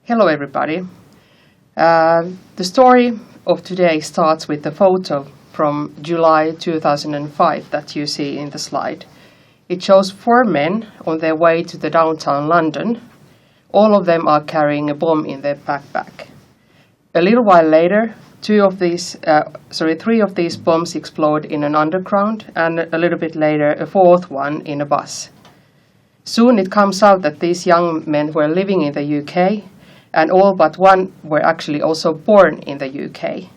Hello everybody. The story of today starts with a photo from July 2005 that you see in the slide. It shows 4 men on their way to the downtown London. All of them are carrying a bomb in their backpack. A little while later, 3 of these bombs explode in an underground, and a little bit later a 4th one in a bus. Soon it comes out that these young men were living in the UK, and all but one were actually also born in the UK.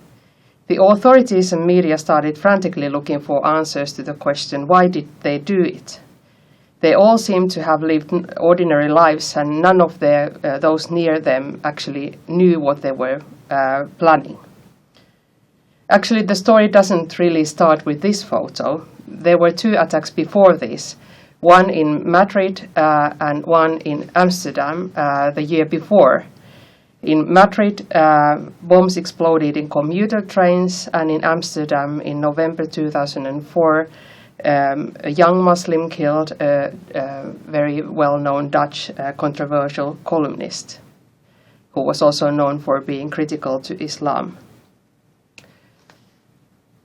The authorities and media started frantically looking for answers to the question, why did they do it? They all seem to have lived ordinary lives, and none of those near them actually knew what they were planning. Actually, the story doesn't really start with this photo. There were 2 attacks before this, one in Madrid and one in Amsterdam the year before. In Madrid, bombs exploded in commuter trains, and in Amsterdam in November 2004, a young Muslim killed a very well-known Dutch controversial columnist, who was also known for being critical to Islam.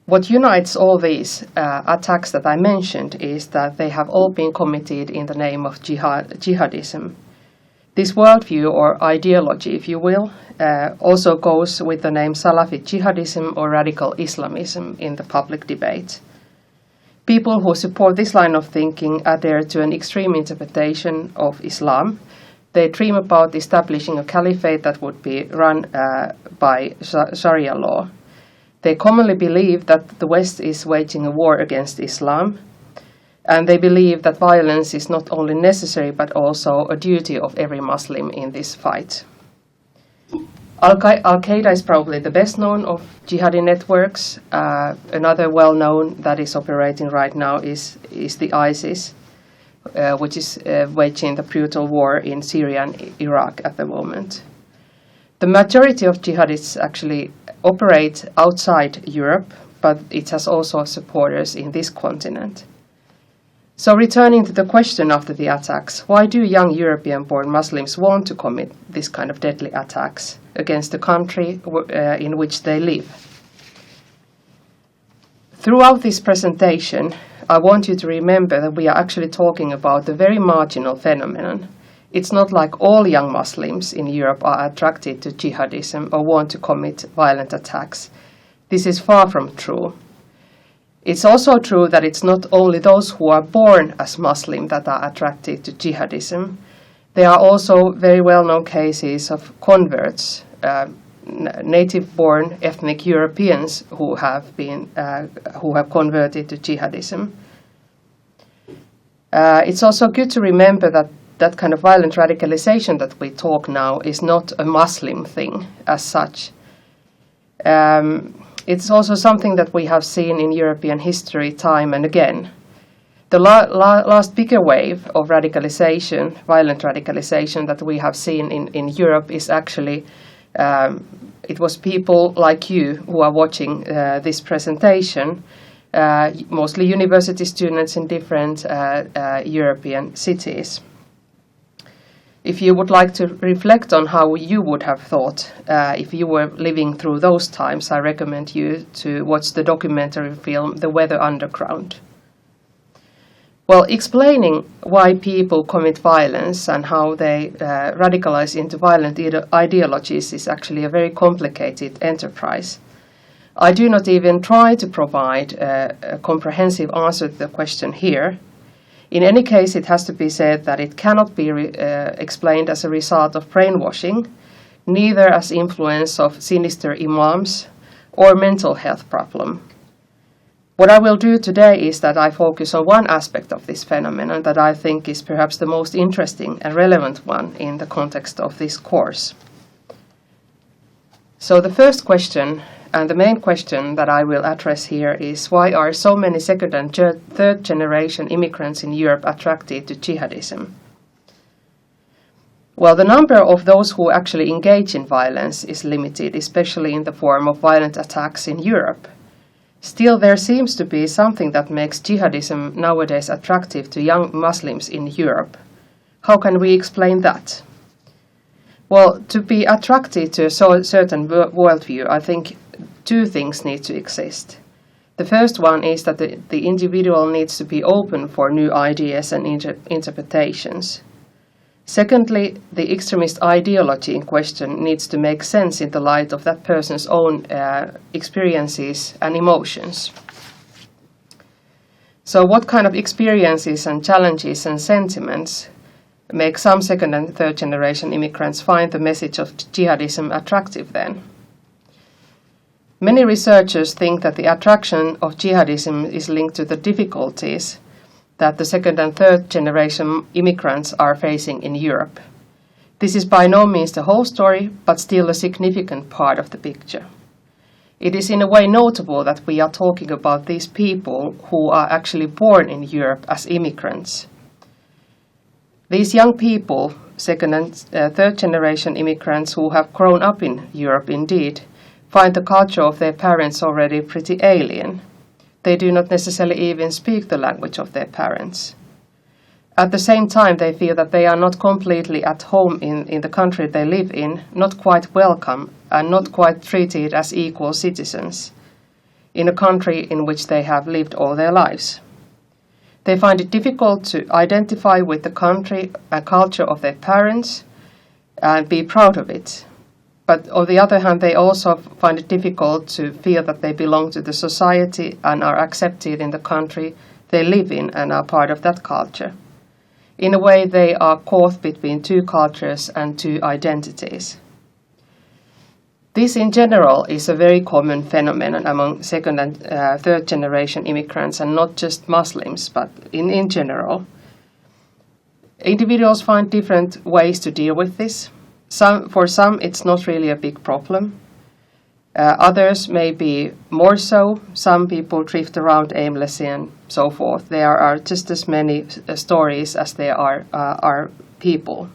What unites all these attacks that I mentioned is that they have all been committed in the name of jihadism. This worldview, or ideology, if you will, also goes with the name Salafi jihadism or radical Islamism in the public debate. People who support this line of thinking adhere to an extreme interpretation of Islam. They dream about establishing a caliphate that would be run by Sharia law. They commonly believe that the West is waging a war against Islam, and they believe that violence is not only necessary but also a duty of every Muslim in this fight. Al-Qaeda is probably the best known of jihadi networks. Another well-known that is operating right now is the ISIS, which is waging the brutal war in Syria and Iraq at the moment. The majority of jihadists actually operate outside Europe, but it has also supporters in this continent. So returning to the question after the attacks, why do young European-born Muslims want to commit this kind of deadly attacks against the country in which they live? Throughout this presentation, I want you to remember that we are actually talking about a very marginal phenomenon. It's not like all young Muslims in Europe are attracted to jihadism or want to commit violent attacks. This is far from true. It's also true that it's not only those who are born as Muslim that are attracted to jihadism. There are also very well-known cases of converts, native-born ethnic Europeans who have converted to jihadism. It's also good to remember that kind of violent radicalization that we talk now is not a Muslim thing as such. It's also something that we have seen in European history time and again. The last bigger wave of radicalization, violent radicalization that we have seen in Europe is actually, it was people like you who are watching this presentation, mostly university students in different European cities. If you would like to reflect on how you would have thought if you were living through those times, I recommend you to watch the documentary film The Weather Underground. Well, explaining why people commit violence and how they radicalize into violent ideologies is actually a very complicated enterprise. I do not even try to provide a comprehensive answer to the question here. In any case, it has to be said that it cannot be explained as a result of brainwashing, neither as influence of sinister imams or mental health problem. What I will do today is that I focus on one aspect of this phenomenon that I think is perhaps the most interesting and relevant one in the context of this course. So the first question, and the main question that I will address here, is why are so many second and third generation immigrants in Europe attracted to jihadism? Well, the number of those who actually engage in violence is limited, especially in the form of violent attacks in Europe. Still, there seems to be something that makes jihadism nowadays attractive to young Muslims in Europe. How can we explain that? Well, to be attracted to a certain worldview, I think two things need to exist. The first one is that the individual needs to be open for new ideas and interpretations. Secondly, the extremist ideology in question needs to make sense in the light of that person's own experiences and emotions. So what kind of experiences and challenges and sentiments make some second and third generation immigrants find the message of jihadism attractive then? Many researchers think that the attraction of jihadism is linked to the difficulties that the second and third generation immigrants are facing in Europe. This is by no means the whole story, but still a significant part of the picture. It is in a way notable that we are talking about these people who are actually born in Europe as immigrants. These young people, second and third generation immigrants who have grown up in Europe indeed, find the culture of their parents already pretty alien. They do not necessarily even speak the language of their parents. At the same time, they feel that they are not completely at home in the country they live in, not quite welcome, and not quite treated as equal citizens in a country in which they have lived all their lives. They find it difficult to identify with the country and culture of their parents and be proud of it. But on the other hand, they also find it difficult to feel that they belong to the society and are accepted in the country they live in and are part of that culture. In a way, they are caught between two cultures and two identities. This in general is a very common phenomenon among second and third generation immigrants, and not just Muslims, but in general. Individuals find different ways to deal with this. For some, it's not really a big problem. Others may be more so. Some people drift around aimlessly and so forth. There are just as many stories as there are people.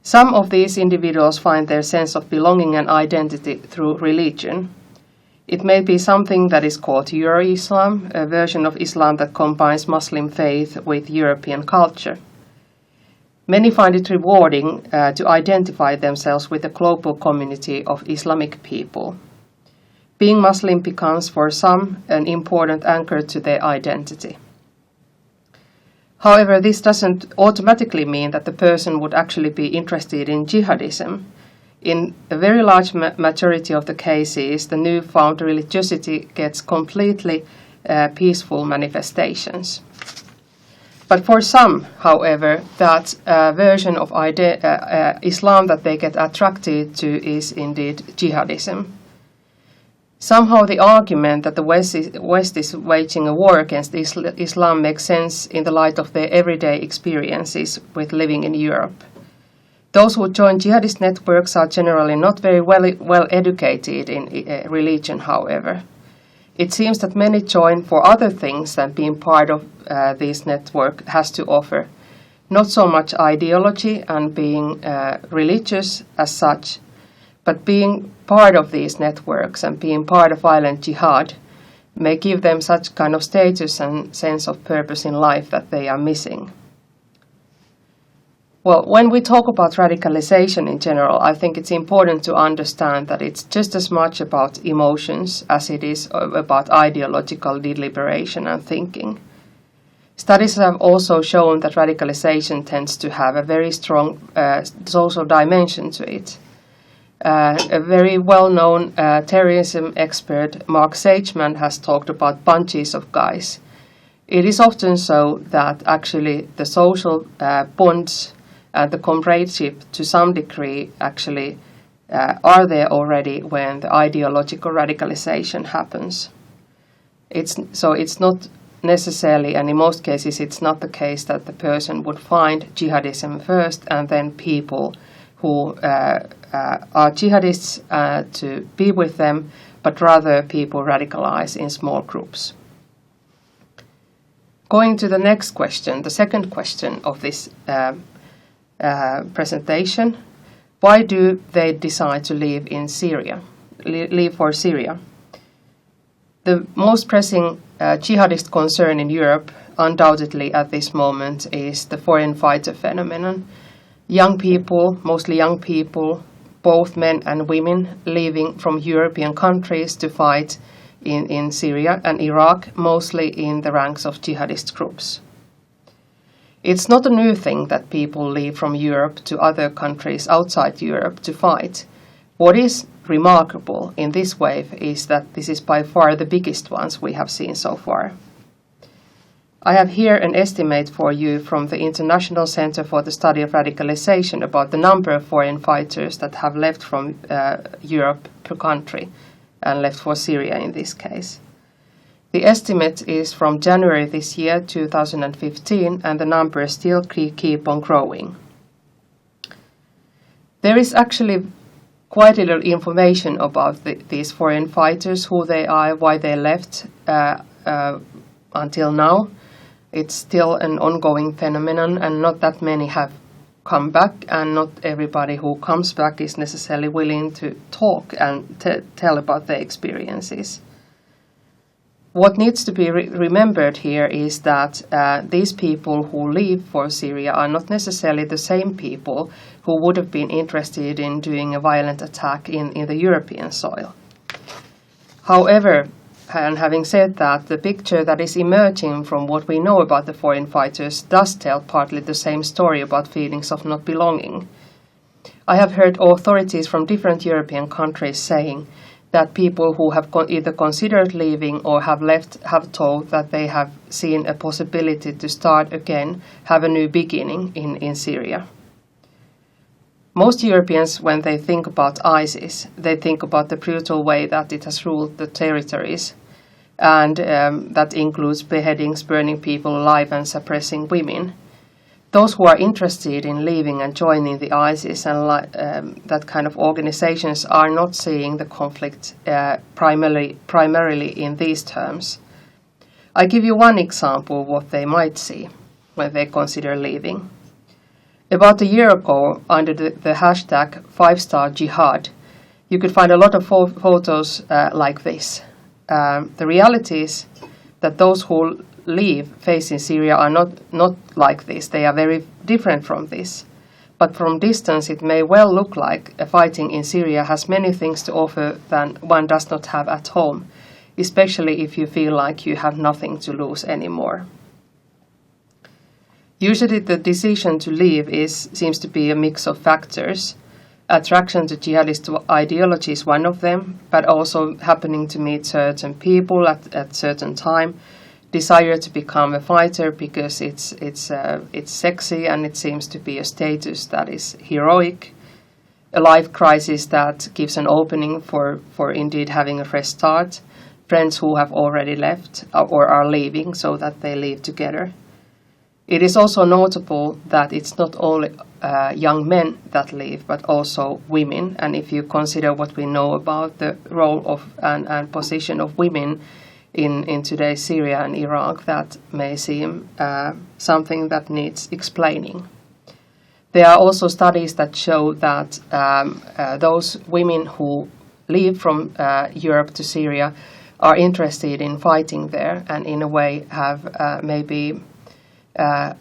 Some of these individuals find their sense of belonging and identity through religion. It may be something that is called Euro-Islam, a version of Islam that combines Muslim faith with European culture. Many find it rewarding to identify themselves with the global community of Islamic people. Being Muslim becomes for some an important anchor to their identity. However, this doesn't automatically mean that the person would actually be interested in jihadism. In a very large majority of the cases, the newfound religiosity gets completely peaceful manifestations. But for some, however, that version of Islam that they get attracted to is indeed jihadism. Somehow the argument that the West is waging a war against Islam makes sense in the light of their everyday experiences with living in Europe. Those who join jihadist networks are generally not very well educated in religion, however. It seems that many join for other things than being part of this network has to offer. Not so much ideology and being religious as such, but being part of these networks and being part of violent jihad may give them such kind of status and sense of purpose in life that they are missing. Well, when we talk about radicalization in general, I think it's important to understand that it's just as much about emotions as it is about ideological deliberation and thinking. Studies have also shown that radicalization tends to have a very strong social dimension to it. A very well-known terrorism expert, Mark Sageman, has talked about bunches of guys. It is often so that actually the social bonds and the comradeship to some degree actually are there already when the ideological radicalization happens. It's not necessarily, and in most cases it's not the case that the person would find jihadism first and then people who are jihadists to be with them, but rather people radicalize in small groups. Going to the next question, the second question of this presentation, why do they decide to leave for Syria? The most pressing jihadist concern in Europe, undoubtedly at this moment, is the foreign fighter phenomenon. Young people, mostly young people, both men and women, leaving from European countries to fight in Syria and Iraq, mostly in the ranks of jihadist groups. It's not a new thing that people leave from Europe to other countries outside Europe to fight. What is remarkable in this wave is that this is by far the biggest ones we have seen so far. I have here an estimate for you from the International Center for the Study of Radicalization about the number of foreign fighters that have left from Europe per country and left for Syria in this case. The estimate is from January this year, 2015, and the numbers still keep on growing. There is actually quite a little information about these foreign fighters, who they are, why they left until now. It's still an ongoing phenomenon, and not that many have come back, and not everybody who comes back is necessarily willing to talk and tell about their experiences. What needs to be remembered here is that these people who leave for Syria are not necessarily the same people who would have been interested in doing a violent attack in the European soil. However, and having said that, the picture that is emerging from what we know about the foreign fighters does tell partly the same story about feelings of not belonging. I have heard authorities from different European countries saying that people who have either considered leaving or have left have told that they have seen a possibility to start again, have a new beginning in Syria. Most Europeans, when they think about ISIS, they think about the brutal way that it has ruled the territories, and that includes beheadings, burning people alive and suppressing women. Those who are interested in leaving and joining the ISIS and that kind of organizations are not seeing the conflict primarily in these terms. I give you one example of what they might see when they consider leaving. About a year ago, under the hashtag 5-star jihad, you could find a lot of photos like this. The reality is that those who leave facing Syria are not like this. They are very different from this. But from distance it may well look like fighting in Syria has many things to offer than one does not have at home, especially if you feel like you have nothing to lose anymore. Usually the decision to leave seems to be a mix of factors. Attraction to jihadist ideology is one of them, but also happening to meet certain people at certain time, desire to become a fighter because it's sexy and it seems to be a status that is heroic, a life crisis that gives an opening for indeed having a fresh start, friends who have already left or are leaving so that they leave together. It is also notable that it's not only young men that leave, but also women. And if you consider what we know about the role of and position of women in today's Syria and Iraq, that may seem something that needs explaining. There are also studies that show that those women who leave from Europe to Syria are interested in fighting there, and in a way have maybe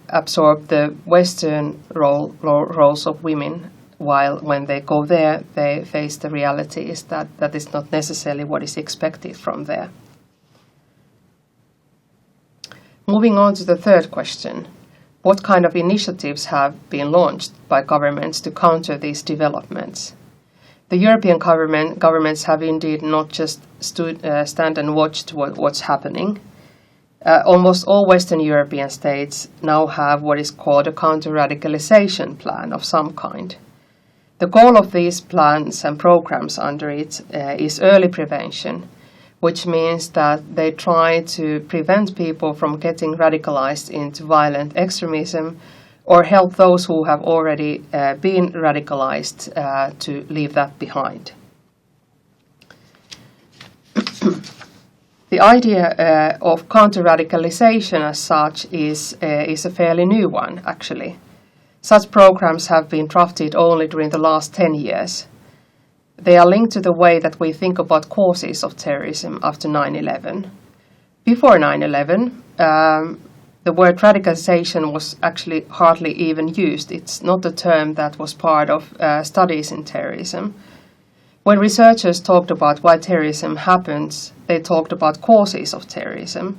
absorb the Western roles of women, while when they go there, they face the realities that is not necessarily what is expected from there. Moving on to the third question, what kind of initiatives have been launched by governments to counter these developments? The European governments have indeed not just stand and watched what's happening. Almost all Western European states now have what is called a counter-radicalization plan of some kind. The goal of these plans and programs under it is early prevention, which means that they try to prevent people from getting radicalized into violent extremism or help those who have already been radicalized to leave that behind. The idea of counter-radicalization as such is a fairly new one, actually. Such programs have been drafted only during the last 10 years. They are linked to the way that we think about causes of terrorism after 9/11. Before 9/11, the word radicalization was actually hardly even used. It's not a term that was part of studies in terrorism. When researchers talked about why terrorism happens, they talked about causes of terrorism.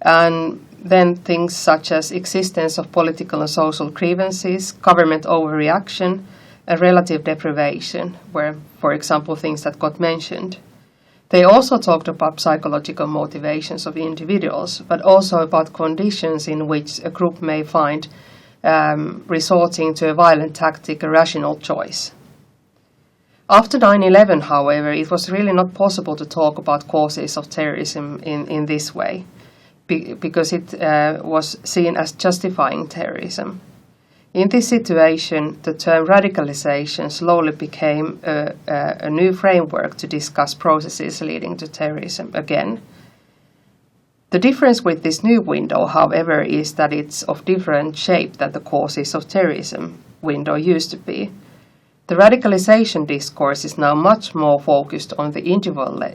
And then things such as existence of political and social grievances, government overreaction, and relative deprivation were, for example, things that got mentioned. They also talked about psychological motivations of individuals, but also about conditions in which a group may find resorting to a violent tactic a rational choice. After 9/11, however, it was really not possible to talk about causes of terrorism in this way, because it was seen as justifying terrorism. In this situation, the term radicalization slowly became a new framework to discuss processes leading to terrorism again. The difference with this new window, however, is that it's of different shape than the causes of terrorism window used to be. The radicalization discourse is now much more focused on the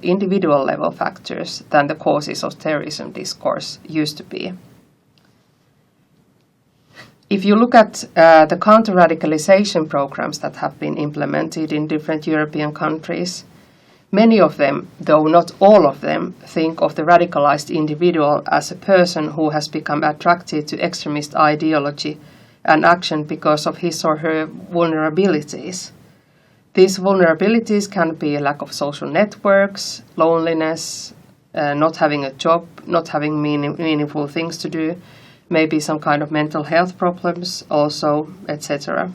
individual level factors than the causes of terrorism discourse used to be. If you look at the counter-radicalization programs that have been implemented in different European countries, many of them, though not all of them, think of the radicalized individual as a person who has become attracted to extremist ideology and action because of his or her vulnerabilities. These vulnerabilities can be a lack of social networks, loneliness, not having a job, not having meaningful things to do, maybe some kind of mental health problems also, etc.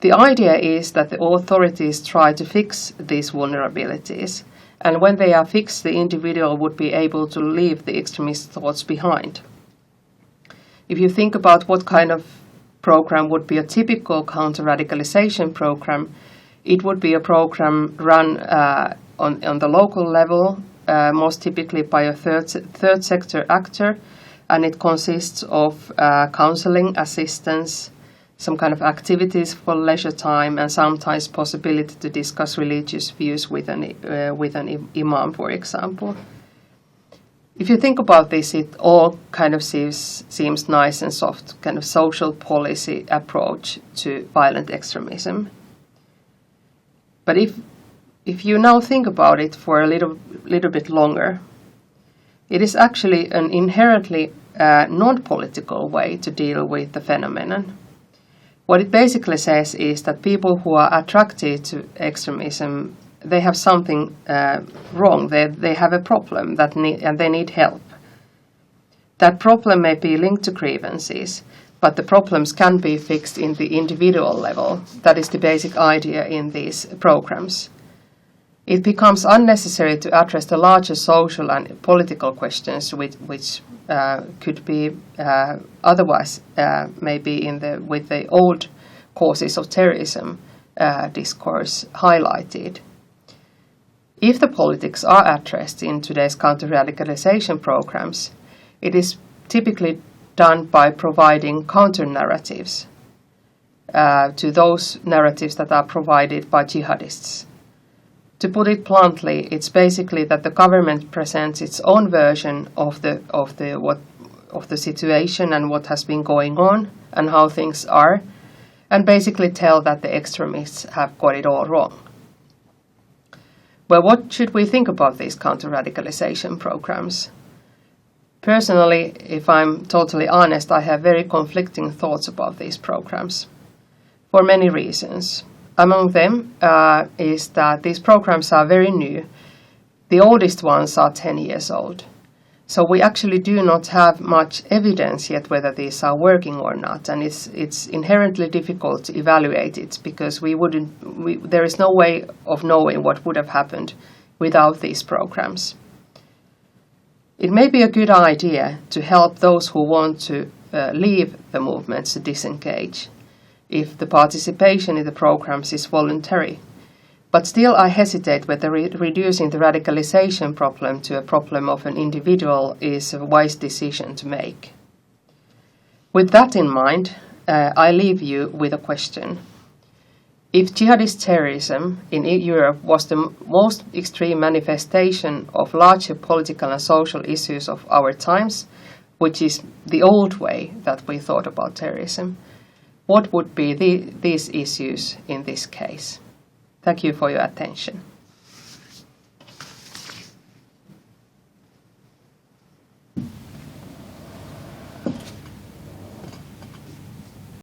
The idea is that the authorities try to fix these vulnerabilities, and when they are fixed, the individual would be able to leave the extremist thoughts behind. If you think about what kind of program would be a typical counter-radicalization program, it would be a program run on the local level, most typically by a third sector actor, and it consists of counseling, assistance, some kind of activities for leisure time, and sometimes possibility to discuss religious views with an imam, for example. If you think about this, it all kind of seems nice and soft, kind of social policy approach to violent extremism. But if you now think about it for a little bit longer, it is actually an inherently non-political way to deal with the phenomenon. What it basically says is that people who are attracted to extremism, they have something wrong. They have a problem and they need help. That problem may be linked to grievances, but the problems can be fixed in the individual level. That is the basic idea in these programs. It becomes unnecessary to address the larger social and political questions which could be otherwise maybe with the old causes of terrorism discourse highlighted. If the politics are addressed in today's counter-radicalization programs, it is typically done by providing counter-narratives to those narratives that are provided by jihadists. To put it bluntly, it's basically that the government presents its own version of the situation and what has been going on and how things are, and basically tell that the extremists have got it all wrong. Well, what should we think about these counter-radicalization programs? Personally, if I'm totally honest, I have very conflicting thoughts about these programs for many reasons. Among them is that these programs are very new. The oldest ones are 10 years old. So we actually do not have much evidence yet whether these are working or not, and it's inherently difficult to evaluate it because there is no way of knowing what would have happened without these programs. It may be a good idea to help those who want to leave the movements to disengage if the participation in the programs is voluntary. But still I hesitate whether reducing the radicalization problem to a problem of an individual is a wise decision to make. With that in mind, I leave you with a question. If jihadist terrorism in Europe was the most extreme manifestation of larger political and social issues of our times, which is the old way that we thought about terrorism, what would be these issues in this case? Thank you for your attention.